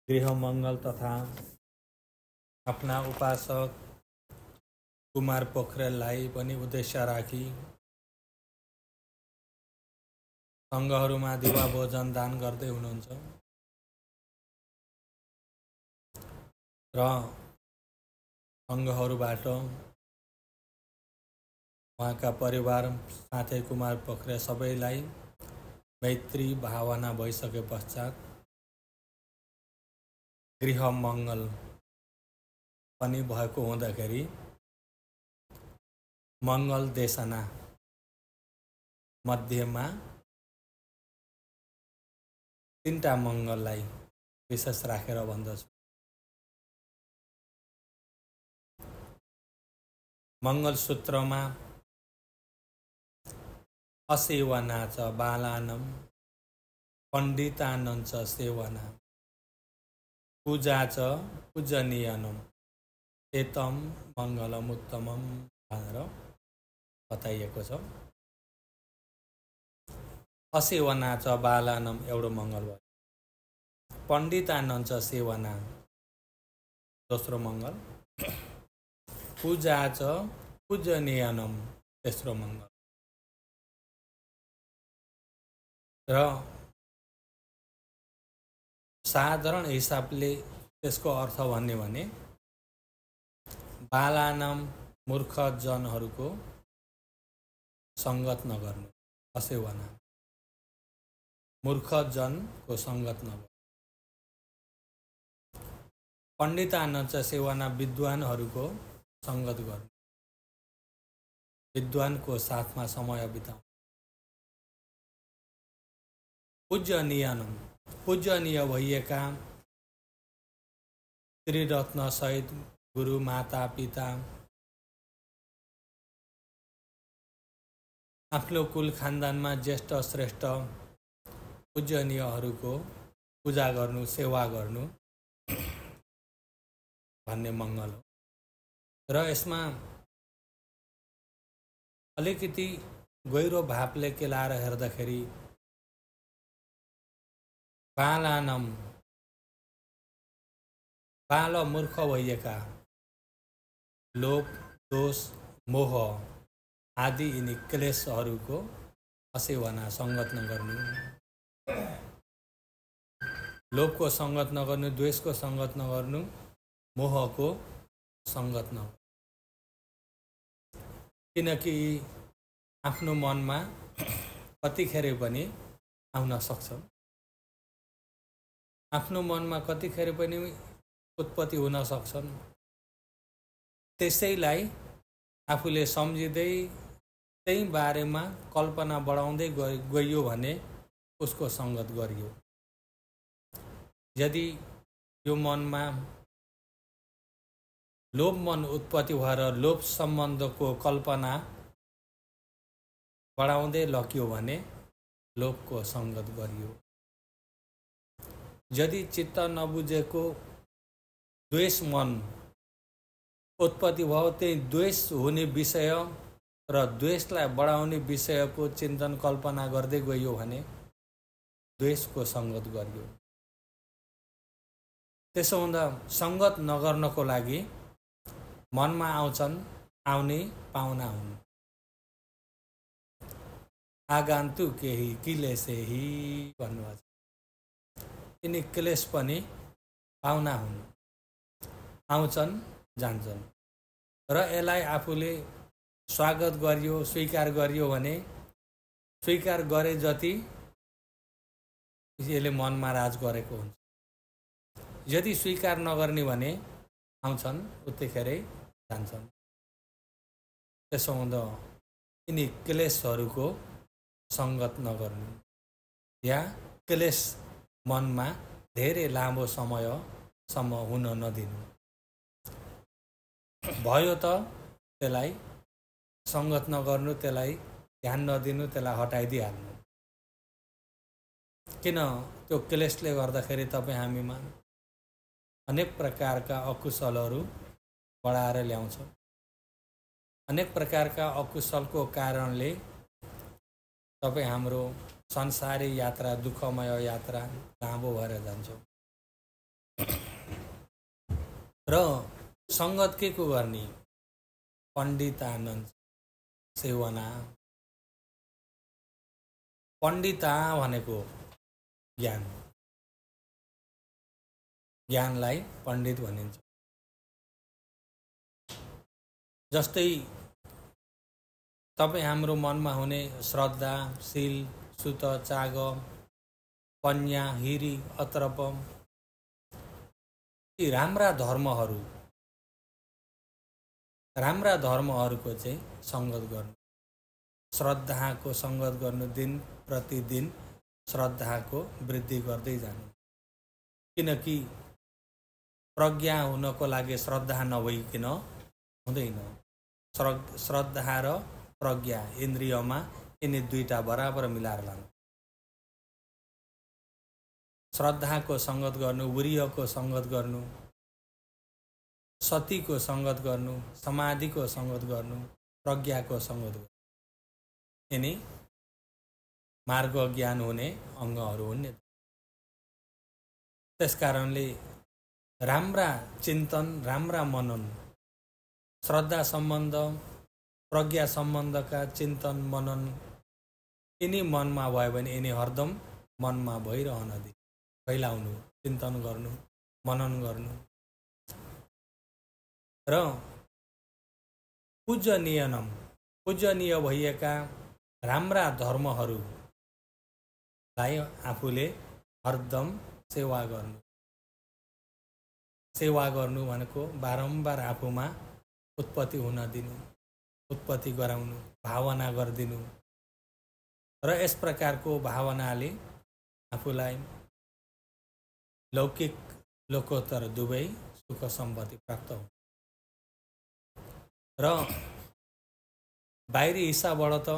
गृह मङ्गल तथा आफ्ना उपासक कुमार पोखरेललाई पनि उद्देश्य राखी सङ्घहरूमा दिवा भोजन दान गर्दै हुनुहुन्छ र सङ्घहरूबाट उहाँका परिवार साथै कुमार पोखरेल सबैलाई मैत्री भावना भइसके पश्चात गृह मङ्गल पनि भएको हुँदाखेरि मङ्गल देशना मध्यमा तीनटा मङ्गललाई विशेष राखेर भन्दछु। मङ्गलसूत्रमा असेवना च बालानम पण्डितानं च सेवना पूजा च पूजनीयनम एतम मङ्गलमुत्तमम भनेर बताइएको छ। असेवना च बालानम एउटा मङ्गल भयो, पण्डितानं च सेवना दोस्रो मङ्गल, पूजा च पूजनीयनम तेस्रो मङ्गल। र साधारण हिसाबले त्यसको अर्थ भन्ने भने बालानाम मूर्ख जनहरूको सङ्गत नगर्नु, असेवना मूर्ख जनको सङ्गत नगर्नु। पण्डितानं च सेवना विद्वानहरूको सङ्गत गर्नु, विद्वानको साथमा समय बिताउनु। पूजनीयनम पूजनीय भइएका त्रिरत्न सहित गुरु माता पिता आफ्नो कुल खानदानमा ज्येष्ठ श्रेष्ठ पूजनीयहरूको पूजा गर्नु, सेवा गर्नु भन्ने मङ्गल हो। र यसमा अलिकति गहिरो भावले केलाएर हेर्दाखेरि बालानम बाल मूर्ख भइएका लोभ दोष मोह आदि यिनी क्लेशहरूको असेवना सङ्गत नगर्नु, लोभको सङ्गत नगर्नु, द्वेषको सङ्गत नगर्नु, मोहको सङ्गत नगर्नु। किनकि आफ्नो मनमा कतिखेर पनि आउन सक्छ, आफ्नो मनमा कतिखेर पनि उत्पत्ति हुन सक्छन्। त्यसैलाई आफूले सम्झिँदै त्यही बारेमा कल्पना बढाउँदै गइयो भने उसको सङ्गत गरियो। यदि यो मनमा लोभ मन उत्पत्ति भएर लोभ सम्बन्धको कल्पना बढाउँदै लग्यो भने लोभको सङ्गत गरियो। यदि चित्त नबुझेको द्वेष मन उत्पत्ति भयो, त्यही द्वेष हुने विषय र द्वेषलाई बढाउने विषयको चिन्तन कल्पना गर्दै गइयो भने द्वेषको सङ्गत गरियो। त्यसो हुँदा सङ्गत नगर्नको लागि मनमा आउने पाहुना हुन्। आगन्तु केही क्लेशेहि भन्नुभएको छ। यिनी क्लेश पनि पाहुना हुन्, आउँछन् जान्छन् र यसलाई आफूले स्वागत गरियो स्वीकार गरियो भने स्वीकार गरे जति यसले मनमा राज गरेको हुन्छ। यदि स्वीकार नगर्ने भने आउँछन् उत्तिखेरै जान्छन्। त्यसो हुँदा यिनी क्लेशहरूको सङ्गत नगर्नु या क्लेश मनमा धेरै लामो समयसम्म हुन नदिनु। भयो त त्यसलाई सङ्गत नगर्नु, त्यसलाई ध्यान नदिनु, त्यसलाई हटाइदिइहाल्नु। किन त्यो क्लेशले गर्दाखेरि तपाईँ हामीमा अनेक प्रकारका अकुशलहरू बढाएर ल्याउँछ। अनेक प्रकारका अकुशलको कारणले तपाईँ हाम्रो संसारी यात्रा दुःखमय यात्रा लामो भएर जान्छ। र संगत के को गर्ने? पण्डितानन्द सेवना। पण्डिता भनेको ज्ञान, ज्ञानलाई पण्डित भनिन्छ। जस्तै तपाईँ हाम्रो मनमा हुने श्रद्धा, शील, सुत, चाग, पन्या, हिरी, अत्रप यी राम्रा धर्महरूको चाहिँ संगत गर्नु, श्रद्धाको संगत गर्नु, दिन प्रतिदिन श्रद्धाको वृद्धि गर्दै जानु। किनकि प्रज्ञा हुनको लागि श्रद्धा नभइकन हुँदैन। श्रद्धा र प्रज्ञा इन्द्रियमा यिनी दुईटा बराबर मिलाएर लानु। श्रद्धाको संगत गर्नु, वीर्यको संगत गर्नु, सतीको संगत गर्नु, समाधिको संगत गर्नु, प्रज्ञाको संगत गर्नु, यिनी मार्ग ज्ञान हुने अङ्गहरू हुन्। त्यसकारणले राम्रा चिन्तन, राम्रा मनन, श्रद्धा सम्बन्ध, प्रज्ञा सम्बन्धका चिन्तन मनन यिनी मनमा भयो भने यिनी हरदम मनमा भइरहन दि, फैलाउनु, चिन्तन गर्नु, मनन गर्नु। र पूजनीय भएका राम्रा धर्महरूलाई आफूले हरदम सेवा गर्नु। सेवा गर्नु भनेको बारम्बार आफूमा उत्पत्ति हुन दिनु, उत्पत्ति गराउनु, भावना गरिदिनु। र यस प्रकारको भावनाले आफूलाई लौकिक लोकोत्तर दुवै सुख सम्पत्ति प्राप्त हुन्छ। र बाहिरी हिस्साबाट त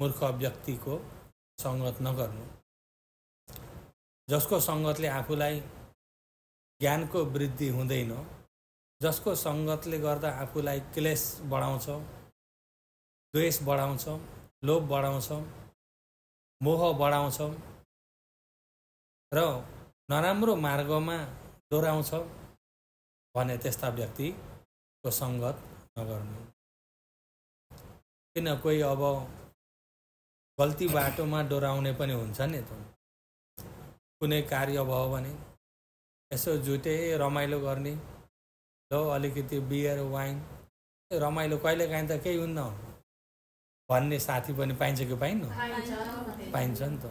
मूर्ख व्यक्तिको संगत नगर्नु, जसको संगतले आफूलाई ज्ञानको वृद्धि हुँदैन, जसको संगतले गर्दा आफूलाई क्लेश बढाउँछ, द्वेष बढाउँछ, लोभ बढाउँछ, मोह बढाउँछ र नराम्रो मार्गमा डोराउँछ भने त्यस्ता व्यक्तिको संगत नगर्नु। किन कोही अब गल्ती बाटोमा डोराउने पनि हुन्छ नि त। कुनै कार्य भयो भने यसो जुटे रमाइलो गर्ने, लो अलिकति बियर वाइन रमाइलो, कहिलेकाहीँ त केही हुन्न भन्ने साथी पनि पाइन्छ कि पाइन्न? पाइन्छ नि त।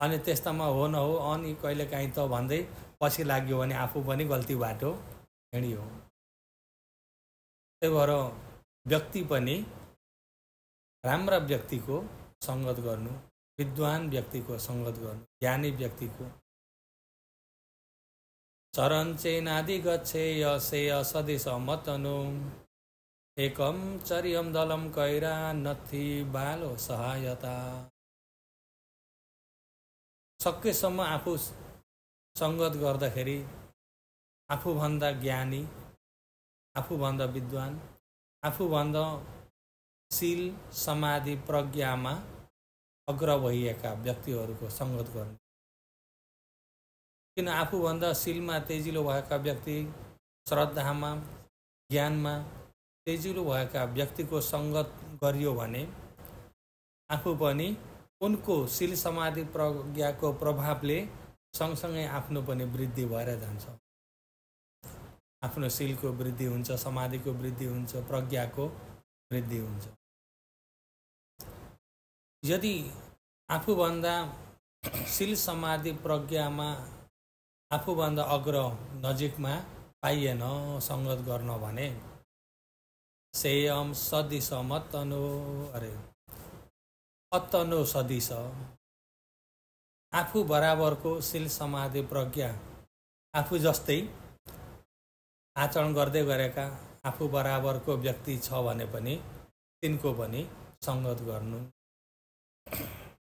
अनि त्यस्तामा हो नहो अनि कहिलेकाहीँ त भन्दै पछि लाग्यो भने आफू पनि गल्ती बाटो हिँडियो। त्यही भएर व्यक्ति पनि राम्रा व्यक्तिको संगत गर्नु, विद्वान व्यक्तिको संगत गर्नु, ज्ञानी व्यक्तिको। चरण चेनादि गच्छेय सेय सदिश मतनु एकम चर्यम दलम कैरा नथी बालो सहायता। सकेसम्म आफू संगत गर्दाखेरि आफूभन्दा ज्ञानी, आफूभन्दा विद्वान, आफूभन्दा शील, समाधि, प्रज्ञामा अग्र भइएका व्यक्तिहरूको संगत गर्नु। किन आफूभन्दा शीलमा तेजिलो भएका व्यक्ति, श्रद्धामा, ज्ञानमा तेजिलो भएका व्यक्तिको संगत गरियो भने आफू पनि उनको शील, समाधि, प्रज्ञाको प्रभावले सँगसँगै आफ्नो पनि वृद्धि भएर जान्छ। आफ्नो शीलको वृद्धि हुन्छ, समाधिको वृद्धि हुन्छ, प्रज्ञाको वृद्धि हुन्छ। यदि आफूभन्दा शील, समाधि, प्रज्ञामा आफूभन्दा अग्र नजिकमा पाइएन संगत गर्न भने सेयम सदिश मतनो अतनो सदिश, आफू बराबरको शील, समाधि, प्रज्ञा आफू जस्तै आचरण गर्दै गरेका आफू बराबरको व्यक्ति छ भने पनि तिनको पनि संगत गर्नु।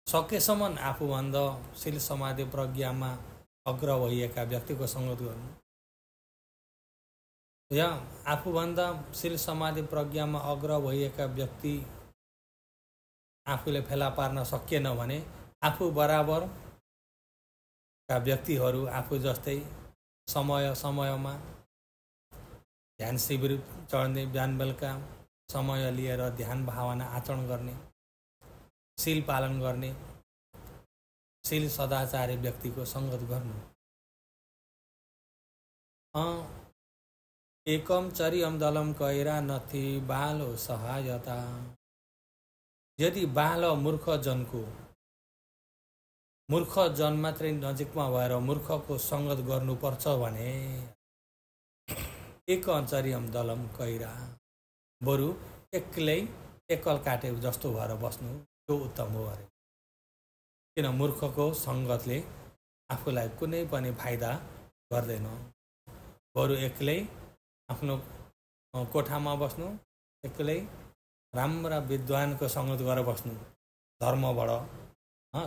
सकेसम्म आफूभन्दा शील, समाधि, प्रज्ञामा अग्र भइएका व्यक्तिको संगत गर्नु। या आफूभन्दा शील, समाधि, प्रज्ञामा अग्र भइएका व्यक्ति आफूले फेला पार्न सकिएन भने आफू बराबरका व्यक्तिहरू, आफू जस्तै समयमा ध्यान शिविर चढ्ने, बिहान बेलुका समय लिएर ध्यान भावना आचरण गर्ने, शील पालन गर्ने, शील सदाचारी व्यक्तिको सङ्गत गर्नु। एकम चरियम दलम कैरा नथी बालो सहायता। यदि बाल मूर्ख जन मात्रै नजिकमा भएर मूर्खको सङ्गत गर्नुपर्छ भने एक चरियम दलम कैरा, बरु एक्लै एकल काटे जस्तो भएर बस्नु त्यो उत्तम हो अरे। किन मूर्खको सङ्गतले आफूलाई कुनै पनि फाइदा गर्दैन। बरु एक्लै आफ्नो कोठामा बस्नु, एक्लै राम्रा विद्वानको सङ्गत गरेर बस्नु, धर्मबाट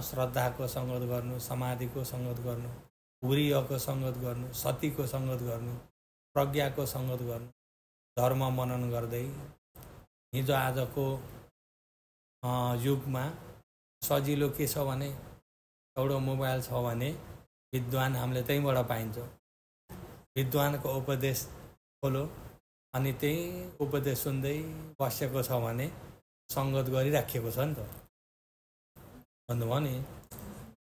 श्रद्धाको सङ्गत गर्नु, समाधिको सङ्गत गर्नु, उरियको सङ्गत गर्नु, सतीको सङ्गत गर्नु, प्रज्ञाको सङ्गत गर्नु, धर्म मनन गर्दै। हिजो आजको युगमा सजिलो के छ भने एउटा मोबाइल छ भने विद्वान हामीले त्यहीँबाट पाइन्छ। विद्वानको उपदेश खोलो अनि त्यही उपदेश सुन्दै बसेको छ भने सङ्गत गरिराखेको छ नि त। भन्नुभयो नि,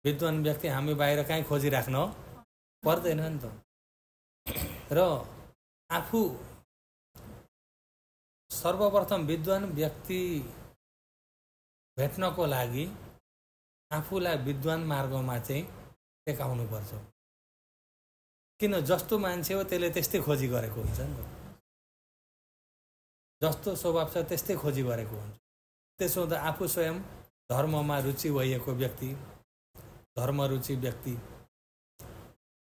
विद्वान व्यक्ति हामी बाहिर कहीँ खोजिराख्न पर्दैन नि त। र आफू सर्वप्रथम विद्वान व्यक्ति भेट्नको लागि आफूलाई विद्वान मार्गमा चाहिँ टेकाउनु पर्छ। किन जस्तो मान्छे हो त्यसले त्यस्तै खोजी गरेको हुन्छ नि त। जस्तो स्वभाव छ त्यस्तै खोजी गरेको हुन्छ। त्यसो हुँदा आफू स्वयं धर्ममा रुचि भएको व्यक्ति, धर्मरुचि व्यक्ति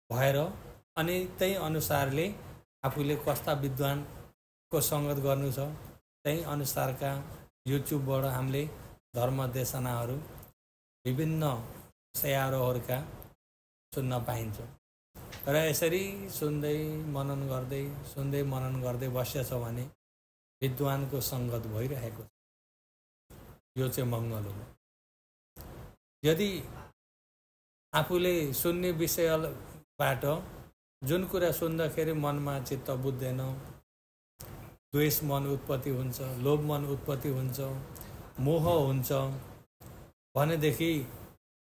भएर अनि त्यही अनुसारले आफूले कस्ता विद्वानको सङ्गत गर्नु छ त्यही अनुसारका युट्युबबाट हामीले धर्म देशनाहरू विभिन्न स्याहारोहरूका सुन्न पाइन्छ। र यसरी सुन्दै मनन गर्दै बसेछ भने विद्वानको सङ्गत भइरहेको छ। यो चाहिँ मङ्गल हो। यदि आफूले सुन्ने विषयबाट जुन कुरा सुन्दाखेरि मनमा चित्त बुझ्दैन, द्वेष मन उत्पत्ति हुन्छ, लोभ मन उत्पत्ति हुन्छ, मोह हुन्छ भनेदेखि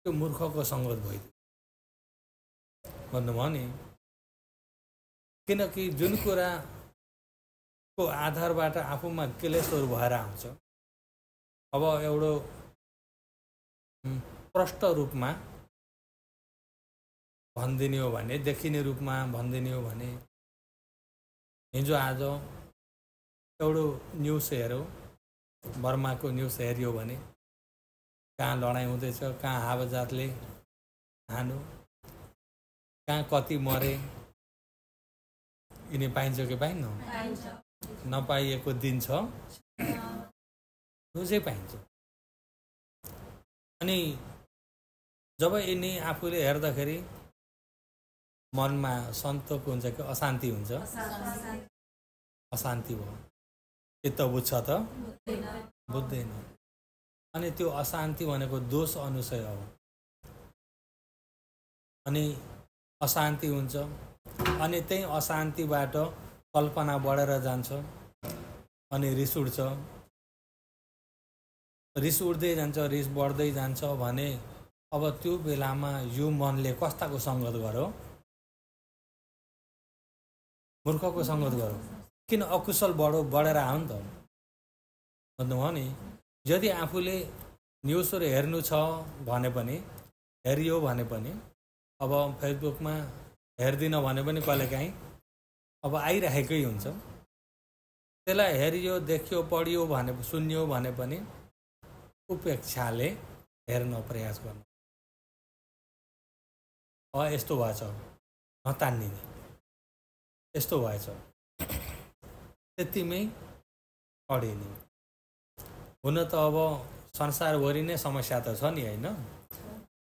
त्यो मूर्खको सङ्गत भइदियो भन्नुभयो नि। किनकि जुन कुराको आधारबाट आफूमा क्लेशहरू भएर आउँछ, अब एउटा प्रष्ट रूपमा भनिदिने हो भने, देखिने रूपमा भनिदिने हो भने, हिजो आज एउटा न्युज हेऱ्यो, बर्माको न्युज हेऱ्यो भने कहाँ लडाइँ हुँदैछ, कहाँ हावाजातले हानु, कहाँ कति मरे, यिनी पाइन्छ कि पाइन्न? नपाइएको दिन छ, रोजै पाइन्छ। अनि जब यिनी आफूले हेर्दाखेरि मनमा सन्तोक हुन्छ कि अशान्ति हुन्छ? अशान्ति भयो। चित्त बुझ्छ त? बुझ्दैन। अनि त्यो अशान्ति भनेको दोष अनुशय हो। अनि अशान्ति हुन्छ, अनि त्यही अशान्तिबाट कल्पना बढेर जान्छ, अनि रिस उठ्छ, रिस उठ्दै जान्छ, रिस बढ्दै जान्छ भने अब त्यो बेलामा यो मनले कस्ताको सङ्गत गर्यो? मूर्खको सङ्गत गर्यो। किन अकुशल बढेर आयो नि त। भन्नुभयो नि, यदि आफूले न्युजहरू हेर्नु छ भने पनि, हेरियो भने पनि, अब फेसबुकमा हेर्दिन भने पनि कहिलेकाहीँ अब आइरहेकै हुन्छ। त्यसलाई हेरियो, देख्यो, पढियो भने, सुन्यो भने पनि उपेक्षाले हेर्न प्रयास गर्नु। यस्तो भएछ, नतान्निने, यस्तो भएछ, त्यतिमै अडिने। हुन त अब संसारभरि नै समस्या त छ नि, होइन?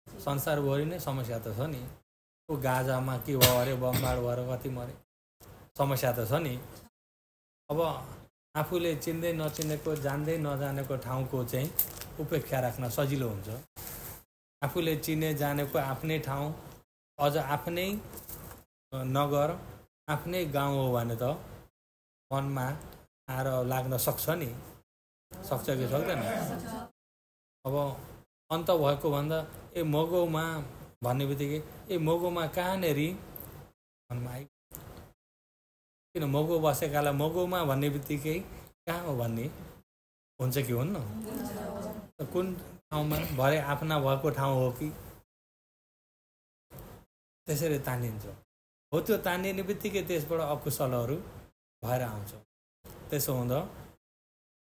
संसारभरि नै समस्या त छ नि। ऊ गाजामा के भयो अरे, बमबाड भएर कति मरे, समस्या त छ नि। अब आफूले चिन्दै नचिनेको, जान्दै नजानेको ठाउँको चाहिँ उपेक्षा राख्न सजिलो हुन्छ। आफूले चिने जानेको आफ्नै ठाउँ, अझ आफ्नै नगर आफ्नै गाउँ हो भने त मनमा आएर लाग्न सक्छ नि, सक्छ कि सक्दैन? अब अन्त भएको भन्दा ए मगौमा भन्ने बित्तिकै ए मगौमा कहाँनेरि मनमा आइ, किन मगौ बसेकालाई मगौमा भन्ने बित्तिकै कहाँ हो भन्ने हुन्छ कि हुन्न? कुन ठाउँमा भरे आफ्ना भएको ठाउँ हो कि? त्यसरी तानिन्छ। हो त्यो तानिने बित्तिकै त्यसबाट अकुशलहरू भएर आउँछ। त्यसो हुँदा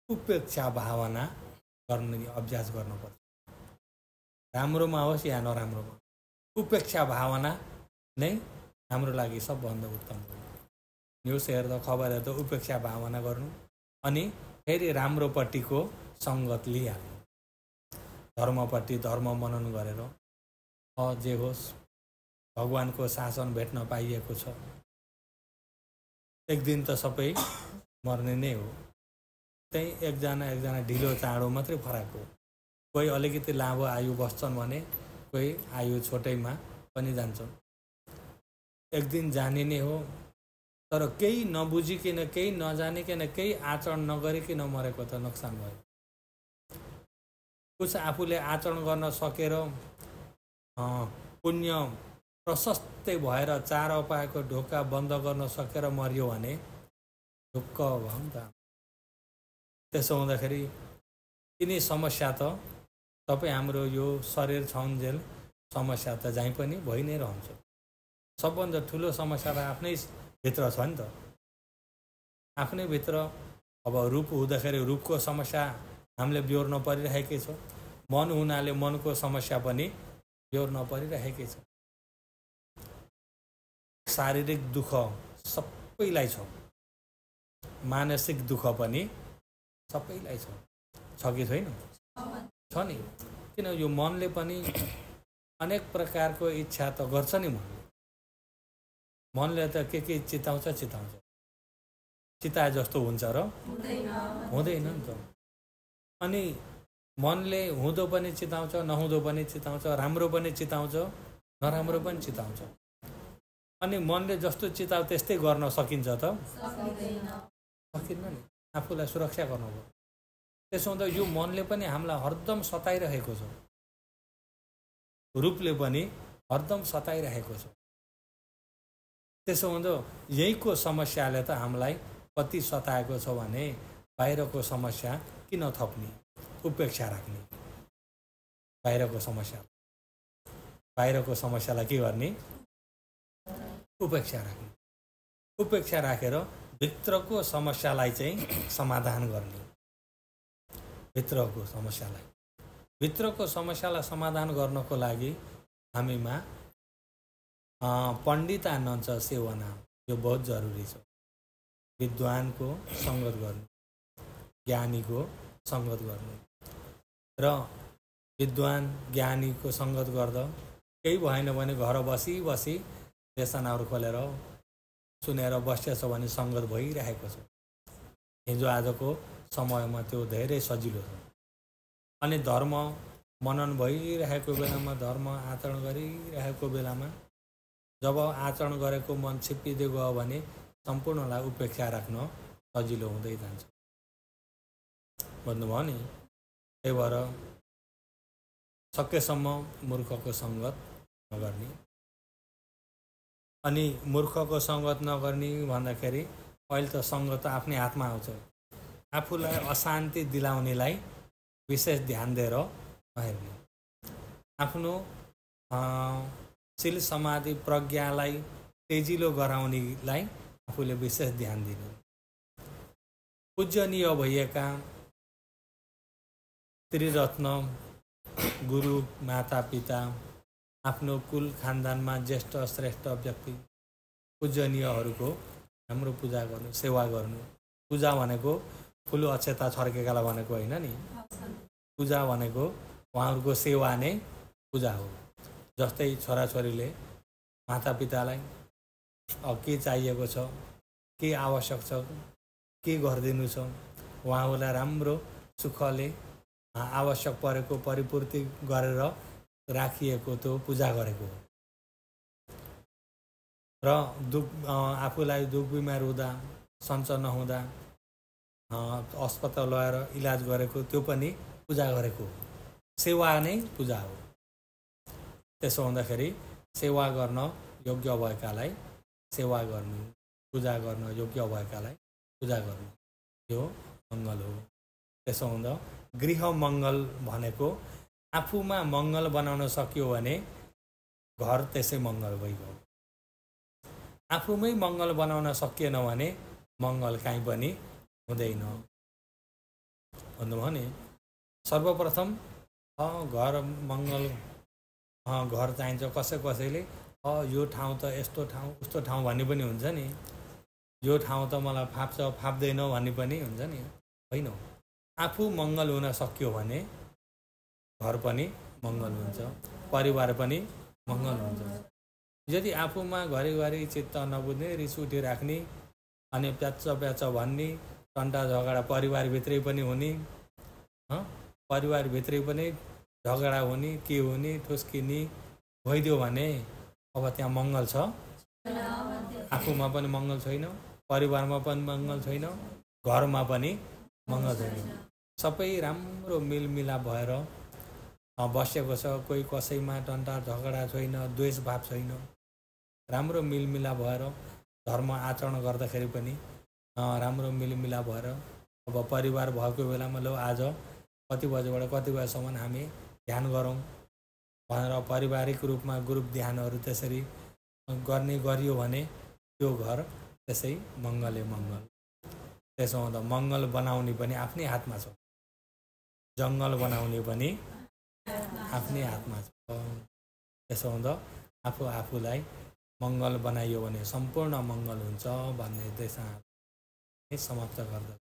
उपेक्षा भावना गर्ने अभ्यास गर्नुपर्छ, राम्रोमा होस् या नराम्रोमा। उपेक्षा भावना नै हाम्रो लागि सबभन्दा उत्तम हो। न्युज हेर्दा खबर हेर्दा उपेक्षा भावना गर्नु, अनि फेरि राम्रोपट्टिको सङ्गत लिइहाल्नु, धर्मपट्टि धर्म मनन गरेर जे होस् भगवानको शासन भेट्न पाइएको छ। एक दिन त सबै मर्ने नै हो। त्यही एकजना ढिलो चाँडो मात्रै फरक हो। कोही अलिकति लामो आयु बस्छन् भने कोही आयु छोटैमा पनि जान्छन्। एक दिन जाने नै हो। तर केही नबुझिकन, केही नजानिकन, केही आचरण नगरिकन मरेको त नोक्सान भयो। कुछ आफूले आचरण गर्न सकेर पुण्य प्रशस्तै भएर चार उपायको ढोका बन्द गर्न सकेर मर्यो भने ढुक्क भयो नि त। त्यसो हुँदाखेरि यिनी समस्या त तपाईँ हाम्रो यो शरीर छाउन्जेल समस्या त जहीँ पनि भइ नै रहन्छ। सबभन्दा ठुलो समस्या त आफ्नै भित्र छ नि त। आफ्नै भित्र अब रूप हुँदाखेरि रूपको समस्या हामीले बेहोर्न परिरहेकै छ। मन हुनाले मनको समस्या पनि बेहोर्न परिरहेकै छ। शारीरिक दुःख सबैलाई छ, मानसिक दुःख पनि सबैलाई छ कि छैन? छ नि। किन यो मनले पनि अनेक प्रकारको इच्छा त गर्छ नि। मनले त के चिताउँछ, चिताए जस्तो हुन्छ र हुँदैन नि त। अनि मनले हुँदो पनि चिताउँछ, नहुँदो पनि चिताउँछ, राम्रो पनि चिताउँछ, नराम्रो पनि चिताउँछ। अनि मनले जस्तो चिताउ त्यस्तै गर्न सकिन्छ त? सकिन्न नि। आफूलाई सुरक्षा गर्नुपर्छ। त्यसो हुँदा यो मनले पनि हामीलाई हरदम सताइरहेको छ, रूपले पनि हरदम सताइरहेको छ। त्यसो हुँदा यहीको समस्याले त हामीलाई कति सताएको छ भने बाहिरको समस्या किन थप्ने, उपेक्षा राख्ने। बाहिरको समस्यालाई के गर्ने? उपेक्षा राख्ने। उपेक्षा राखेर भित्रको समस्यालाई चाहिँ समाधान गर्ने। भित्रको समस्यालाई समाधान गर्नको लागि हामीमा पण्डितानन्द सेवना यो बहुत जरुरी छ। विद्वानको सङ्गत गर्नु, ज्ञानीको सङ्गत गर्नु। र विद्वान ज्ञानीको सङ्गत गर्दा केही भएन भने घर बसी लेसनहरू खोलेर सुनेर बसेछ भने सङ्गत भइरहेको छ। हिजो आजको समयमा त्यो धेरै सजिलो छ। अनि धर्म मनन भइरहेको बेलामा, धर्म आचरण गरिरहेको बेलामा जब आचरण गरेको मन छिप्पिँदै गयो भने सम्पूर्णलाई उपेक्षा राख्न सजिलो हुँदै जान्छ। भन्नुभयो नि। त्यही भएर सकेसम्म मूर्खको सङ्गत नगर्ने। अनि मूर्खको सङ्गत नगर्ने भन्दाखेरि अहिले त सङ्गत आफ्नै हातमा आउँछ। आफूलाई अशान्ति दिलाउनेलाई विशेष ध्यान दिएर नहेर्ने। आफ्नो शील समाधि प्रज्ञालाई तेजिलो गराउनेलाई आफूले विशेष ध्यान दिनु। पूजनीय भएका त्रिरत्न गुरु माता पिता, आफ्नो कुल खानदानमा ज्येष्ठ श्रेष्ठ व्यक्ति पूजनीयहरूको हाम्रो पूजा गर्नु, सेवा गर्नु। पूजा भनेको ठुलो अक्षता छर्केकालाई भनेको होइन नि। पूजा भनेको उहाँहरूको सेवा नै पूजा हो। जस्तै छोराछोरीले मातापितालाई के चाहिएको छ, के आवश्यक छ, के गरिदिनु छ, उहाँहरूलाई राम्रो सुखले आवश्यक परेको परिपूर्ति गरेर राखिएको त्यो पूजा गरेको हो। र आफूलाई दुख बिमार हुँदा सञ्चय नहुँदा अस्पताल लगेर इलाज गरेको त्यो पनि पूजा गरेको सेवा नै पूजा हो। त्यसो हुँदाखेरि सेवा गर्न योग्य भएकालाई सेवा गर्नु, पूजा गर्न योग्य भएकालाई पूजा गर्नु, यो मङ्गल हो। त्यसो हुँदा गृह मङ्गल भनेको आफूमा मङ्गल बनाउन सक्यो भने घर त्यसै मङ्गल भइगयो। आफूमै मङ्गल बनाउन सकिएन भने मङ्गल कहीँ पनि हुँदैन। भन्नुभयो नि सर्वप्रथम घर मङ्गल घर चाहिन्छ। कसैले यो ठाउँ त यस्तो ठाउँ उस्तो ठाउँ भन्ने पनि हुन्छ नि, यो ठाउँ त मलाई फाप्छ फाप्दैन भन्ने पनि हुन्छ नि। होइन, आफू मङ्गल हुन सक्यो भने घर पनि मङ्गल हुन्छ, परिवार पनि मङ्गल हुन्छ। यदि आफूमा घरिघरि चित्त नबुझ्ने, रिस उठिराख्ने, अनि प्याच भन्ने, टन्टा झगडा परिवारभित्रै पनि हुने, परिवारभित्रै पनि झगडा हुने, के हुने, ठुस्किने भइदियो भने अब त्यहाँ मङ्गल छ? आफूमा पनि मङ्गल छैन, परिवारमा पनि मङ्गल छैन, घरमा पनि मङ्गल छैन। सबै राम्रो मिलमिलाप भएर बसेको छ। कोही कसैमा टन्टा झगडा छैन, द्वेष भाव छैन, राम्रो मिलमिलाप भएर धर्म आचरण गर्दाखेरि पनि राम्रो मिलमिलाप भएर अब परिवार भएको बेलामा ल आज कति बजेबाट कति बजेसम्म हामी ध्यान गरौँ भनेर पारिवारिक रूपमा ग्रुप ध्यानहरू त्यसरी गर्ने गरियो भने त्यो घर त्यसै मङ्गलै मङ्गल। त्यसो हुँदा मङ्गल बनाउने पनि आफ्नै हातमा छ, जङ्गल बनाउने पनि आफ्नै हातमा छ। त्यसो हुँदा आफूलाई मङ्गल बनाइयो भने सम्पूर्ण मङ्गल हुन्छ भन्ने देशमा समाप्त गर्दछ।